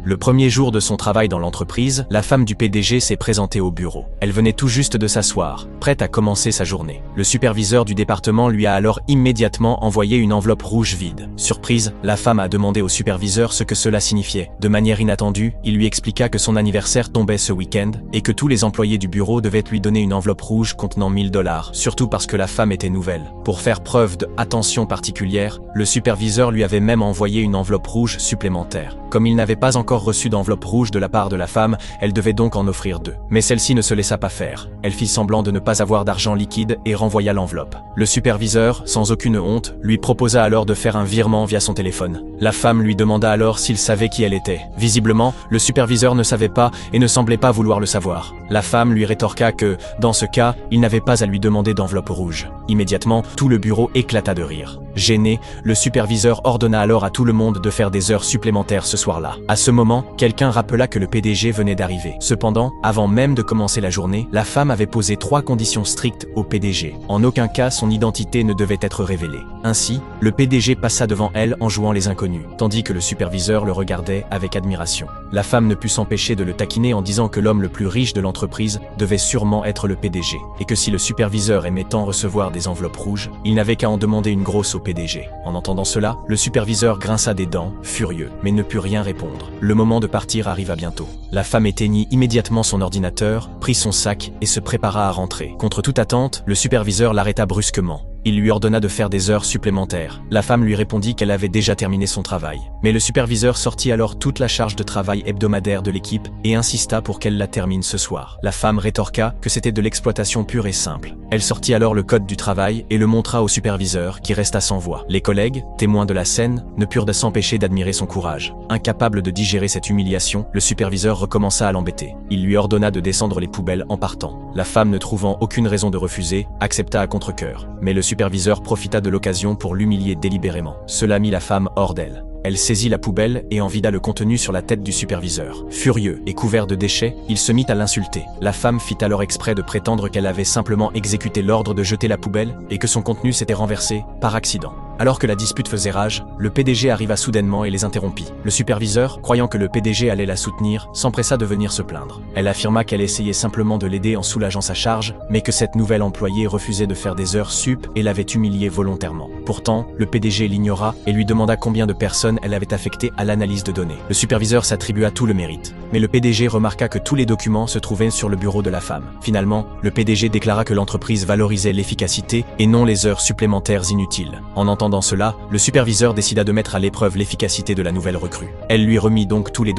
Le premier jour de son travail dans l'entreprise, la femme du PDG s'est présentée au bureau. Elle venait tout juste de s'asseoir, prête à commencer sa journée. Le superviseur du département lui a alors immédiatement envoyé une enveloppe rouge vide. Surprise, la femme a demandé au superviseur ce que cela signifiait. De manière inattendue, il lui expliqua que son anniversaire tombait ce week-end et que tous les employés du bureau devaient lui donner une enveloppe rouge contenant 1000 $, surtout parce que la femme était nouvelle. Pour faire preuve d'attention particulière, le superviseur lui avait même envoyé une enveloppe rouge supplémentaire. Comme il n'avait pas encore reçu d'enveloppe rouge de la part de la femme, elle devait donc en offrir 2. Mais celle-ci ne se laissa pas faire. Elle fit semblant de ne pas avoir d'argent liquide et renvoya l'enveloppe. Le superviseur, sans aucune honte, lui proposa alors de faire un virement via son téléphone. La femme lui demanda alors s'il savait qui elle était. Visiblement, le superviseur ne savait pas et ne semblait pas vouloir le savoir. La femme lui rétorqua que, dans ce cas, il n'avait pas à lui demander d'enveloppe rouge. Immédiatement, tout le bureau éclata de rire. Gêné, le superviseur ordonna alors à tout le monde de faire des heures supplémentaires ce soir-là. À ce moment, quelqu'un rappela que le PDG venait d'arriver. Cependant, avant même de commencer la journée, la femme avait posé 3 conditions strictes au PDG. En aucun cas, son identité ne devait être révélée. Ainsi, le PDG passa devant elle en jouant les inconnus, tandis que le superviseur le regardait avec admiration. La femme ne put s'empêcher de le taquiner en disant que l'homme le plus riche de l'entreprise devait sûrement être le PDG, et que si le superviseur aimait tant recevoir des enveloppes rouges, il n'avait qu'à en demander une grosse au PDG. En entendant cela, le superviseur grinça des dents, furieux, mais ne put rien répondre. Le moment de partir arriva bientôt. La femme éteignit immédiatement son ordinateur, prit son sac et se prépara à rentrer. Contre toute attente, le superviseur l'arrêta brusquement. Il lui ordonna de faire des heures supplémentaires. La femme lui répondit qu'elle avait déjà terminé son travail. Mais le superviseur sortit alors toute la charge de travail hebdomadaire de l'équipe et insista pour qu'elle la termine ce soir. La femme rétorqua que c'était de l'exploitation pure et simple. Elle sortit alors le code du travail et le montra au superviseur qui resta sans voix. Les collègues, témoins de la scène, ne purent s'empêcher d'admirer son courage. Incapable de digérer cette humiliation, le superviseur recommença à l'embêter. Il lui ordonna de descendre les poubelles en partant. La femme, ne trouvant aucune raison de refuser, accepta à contre-cœur. Mais le superviseur profita de l'occasion pour l'humilier délibérément. Cela mit la femme hors d'elle. Elle saisit la poubelle et en vida le contenu sur la tête du superviseur. Furieux et couvert de déchets, il se mit à l'insulter. La femme fit alors exprès de prétendre qu'elle avait simplement exécuté l'ordre de jeter la poubelle et que son contenu s'était renversé par accident. Alors que la dispute faisait rage, le PDG arriva soudainement et les interrompit. Le superviseur, croyant que le PDG allait la soutenir, s'empressa de venir se plaindre. Elle affirma qu'elle essayait simplement de l'aider en soulageant sa charge, mais que cette nouvelle employée refusait de faire des heures sup et l'avait humiliée volontairement. Pourtant, le PDG l'ignora et lui demanda combien de personnes elle avait affectées à l'analyse de données. Le superviseur s'attribua tout le mérite, mais le PDG remarqua que tous les documents se trouvaient sur le bureau de la femme. Finalement, le PDG déclara que l'entreprise valorisait l'efficacité et non les heures supplémentaires inutiles. En entendant cela, le superviseur décida de mettre à l'épreuve l'efficacité de la nouvelle recrue. Elle lui remit donc tous les